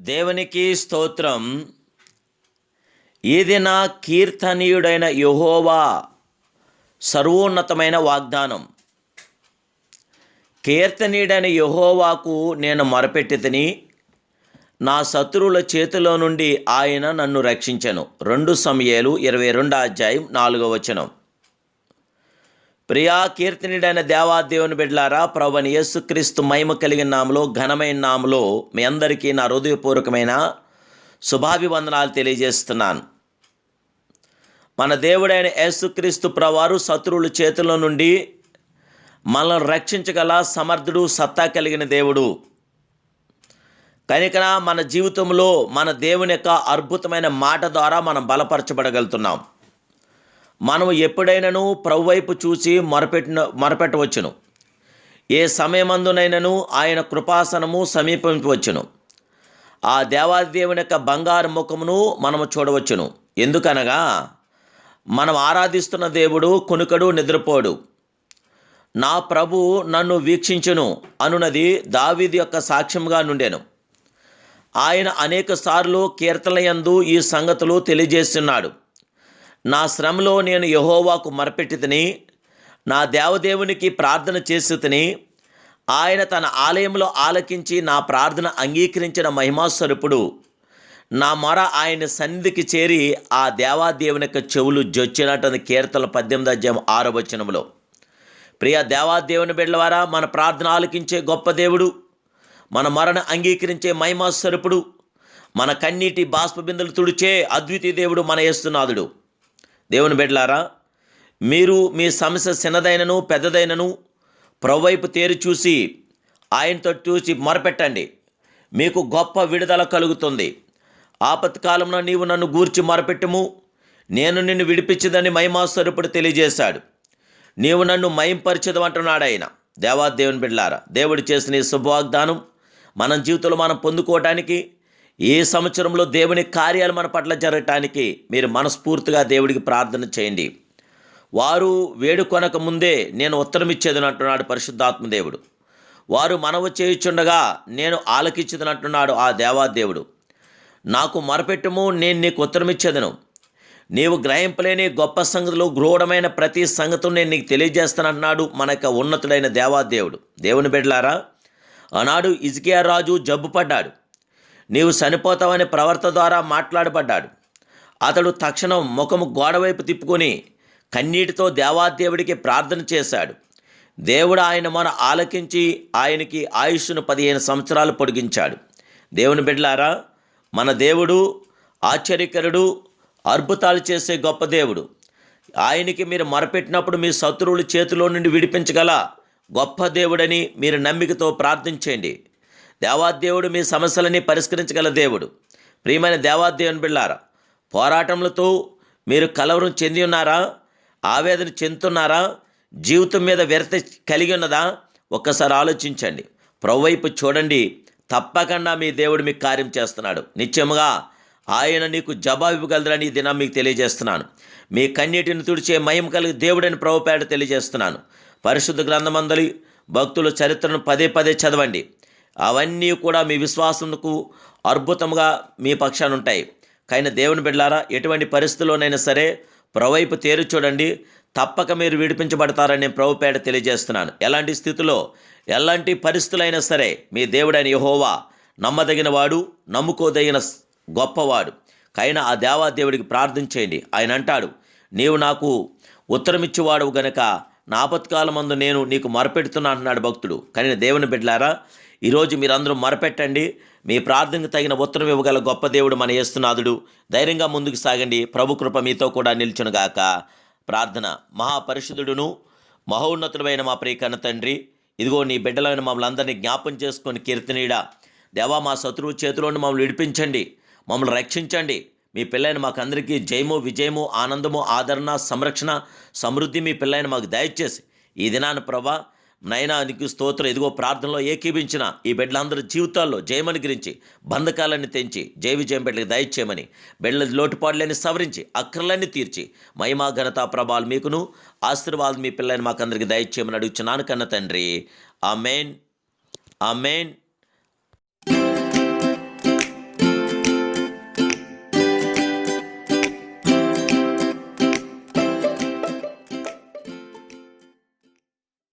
దేవునికి స్తోత్రం. ఇది నా కీర్తనీయుడైన యెహోవా సర్వోన్నతమైన వాగ్దానం. కీర్తనీయుడైన యెహోవాకు నేను మొరపెట్టితిని, నా శత్రువుల చేతిలో నుండి ఆయన నన్ను రక్షించెను. 2 సమూయేలు 22:4. ప్రియా కీర్తనీయుడైన దేవాదేవుని బిడ్డలారా, ప్రభువైన యేసుక్రీస్తు మహిమ కలిగిన నామములో, ఘనమైన నామములో మీ అందరికీ నా హృదయపూర్వకమైన శుభాభివందనాలు తెలియజేస్తున్నాను. మన దేవుడైన యేసుక్రీస్తు ప్రభువారు శత్రువుల చేతుల నుండి మనల్ని రక్షించగల సమర్థుడు, సత్తా కలిగిన దేవుడు. కనుక మన జీవితంలో మన దేవుని యొక్క అద్భుతమైన మాట ద్వారా మనం బలపరచబడగలుగుతున్నాం. మనం ఎప్పుడైనాను ప్రభు వైపు చూసి మొరపెట్టవచ్చును. ఏ సమయమందునైనను ఆయన కృపాసనము సమీపించవచ్చును. ఆ దేవాదేవుని యొక్క బంగారు ముఖమును మనము చూడవచ్చును. ఎందుకనగా మనం ఆరాధిస్తున్న దేవుడు కునుకడు, నిద్రపోడు. నా ప్రభు నన్ను వీక్షించును అనున్నది దావీదు యొక్క సాక్ష్యంగా నుండెను. ఆయన అనేక సార్లు కీర్తనయందు ఈ సంగతులు తెలియజేస్తున్నాడు. నా శ్రమలో నేను యెహోవాకు మొరపెట్టితిని, నా దేవదేవునికి ప్రార్థన చేసితిని. ఆయన తన ఆలయంలో ఆలకించి నా ప్రార్థన అంగీకరించిన మహిమాస్వరూపుడు. నా మొర ఆయన సన్నిధికి చేరి ఆ దేవాదేవుని యొక్క చెవులు జొచ్చినట్టు కీర్తన 18:6. ప్రియ దేవాదేవుని బిడ్డలారా, మన ప్రార్థన ఆలకించే గొప్ప దేవుడు, మన మొరను అంగీకరించే మహిమాస్వరూపుడు, మన కన్నీటి బాష్పబిందులు తుడిచే అద్వితీయ దేవుడు మన యేసునాథుడు. దేవుని బిడ్డలారా, మీరు మీ సమస్య చిన్నదైనను పెద్దదైనను ప్రభువైపు తేరి చూసి ఆయనతో చూసి మొరపెట్టండి. మీకు గొప్ప విడుదల కలుగుతుంది. ఆపత్కాలంలో నీవు నన్ను గూర్చి మొరపెట్టుము, నేను నిన్ను విడిపించదని మహిమాస్వరూపుడు తెలియజేశాడు. నీవు నన్ను మహింపరచదంటున్నాడు ఆయన. దేవాదేవుని బిడ్డలారా, దేవుడు చేసిన ఈ శుభవాగ్దానం మన జీవితంలో మనం పొందుకోవటానికి, ఏ సంవత్సరంలో దేవుని కార్యాలు మన పట్ల జరగటానికి మీరు మనస్ఫూర్తిగా దేవుడికి ప్రార్థన చేయండి. వారు వేడుకొనక ముందే నేను ఉత్తరం ఇచ్చేదని అంటున్నాడు పరిశుద్ధాత్మ దేవుడు. వారు మనవి చేయుచుండగా నేను ఆలకించేదని అంటున్నాడు ఆ దేవాదేవుడు. నాకు మొరపెట్టుము, నేను నీకు ఉత్తరం ఇచ్చేదను. నీవు గ్రహింపలేని గొప్ప సంగతులు, గూఢమైన ప్రతి సంగతులు నేను నీకు తెలియజేస్తానంటున్నాడు మన యొక్క ఉన్నతుడైన దేవాదేవుడు. దేవుని బిడ్డలారా, ఆనాడు హిజ్కియా రాజు జబ్బుపడ్డాడు. నీవు చనిపోతావని ప్రవర్త ద్వారా మాట్లాడబడ్డాడు. అతడు తక్షణం ముఖము గోడవైపు తిప్పుకొని కన్నీటితో దేవాదేవుడికి ప్రార్థన చేశాడు. దేవుడు ఆయన మన ఆలకించి ఆయనకి ఆయుష్ను 15 సంవత్సరాలు పొడిగించాడు. దేవుని బిడ్డలారా, మన దేవుడు ఆశ్చర్యకరుడు, అద్భుతాలు చేసే గొప్ప దేవుడు. ఆయనకి మీరు మొరపెట్టినప్పుడు మీ శత్రువుల చేతిలో నుండి విడిపించగల గొప్ప దేవుడని మీరు నమ్మికతో ప్రార్థించండి. దేవాదేవుడు మీ సమస్యలని పరిష్కరించగల దేవుడు. ప్రియమైన దేవాదేవుని బిడ్డలారా, పోరాటములతో మీరు కలవరం చెంది ఉన్నారా? ఆవేదన చెందుతున్నారా? జీవితం మీద విరక్తి కలిగి ఉన్నదా? ఒక్కసారి ఆలోచించండి. ప్రభువైపు చూడండి. తప్పకుండా మీ దేవుడు మీకు కార్యం చేస్తున్నాడు. నిత్యముగా ఆయన నీకు జవాబు ఇవ్వగలరని ఈ దినం మీకు తెలియజేస్తున్నాను. మీ కన్నీటిని తుడిచే మహిమ కలిగి దేవుడని ప్రభుపేట తెలియజేస్తున్నాను. పరిశుద్ధ గ్రంథమందలి భక్తుల చరిత్రను పదే చదవండి. అవన్నీ కూడా మీ విశ్వాసంకు అద్భుతంగా మీ పక్షాన ఉంటాయి. కానీ దేవుని బిడ్డలారా, ఎటువంటి పరిస్థితుల్లోనైనా సరే ప్రభువైపు తేరు చూడండి. తప్పక మీరు విడిపించబడతారని నేను ప్రభుపేట తెలియజేస్తున్నాను. ఎలాంటి స్థితిలో, ఎలాంటి పరిస్థితులైనా సరే మీ దేవుడైన యెహోవా నమ్మదగిన వాడు, నమ్ముకోదగిన గొప్పవాడు. కైనా ఆ దేవాదేవుడికి ప్రార్థించేయండి. ఆయన అంటాడు, నీవు నాకు ఉత్తరమిచ్చేవాడు గనక నా ఆపత్కాలమందు నేను నీకు మొరపెడుతున్నా అంటున్నాడు భక్తుడు. కానీ దేవుని బిడ్డలారా, ఈరోజు మీరందరూ మొరపెట్టండి. మీ ప్రార్థనకు తగిన ఉత్తరం ఇవ్వగల గొప్ప దేవుడు మన యేసునాథుడు. ధైర్యంగా ముందుకు సాగండి. ప్రభు కృప మీతో కూడా నిల్చునుగాక. ప్రార్థన. మహాపరిశుద్ధుడును మహోన్నతుడైన మా ప్రియ కన్న తండ్రి, ఇదిగో నీ బిడ్డలైన మమ్మల్ని అందరినీ జ్ఞాపం చేసుకొని కీర్తనీయుడా, దేవా మా శత్రువు చేతిలోని మమ్మల్ని విడిపించండి, మమ్మల్ని రక్షించండి. మీ పిల్లైన మాకు అందరికీ జయము, విజయము, ఆనందము, ఆదరణ, సంరక్షణ, సమృద్ధి మీ పిల్లైన మాకు దయచేసి ఈ దినాన్ని ప్రభా నైనా నీకు స్తోత్రం. ఇదిగో ప్రార్థనలో ఏకీభించిన ఈ బిడ్డలందరి జీవితాల్లో జయమని గురించి బంధకాలన్నీ తెంచి జయ విజయం బిడ్డలకు దయచేయమని, బిడ్డల లోటుపాట్లన్నీ సవరించి అక్రలన్నీ తీర్చి మహిమా ఘనతా ప్రభావాలు మీకును ఆశీర్వాదాలు మీ పిల్లలని మాకందరికి దయచేయమని అడుగుచున్నాను కన్న తండ్రి. ఆమేన్, ఆమేన్.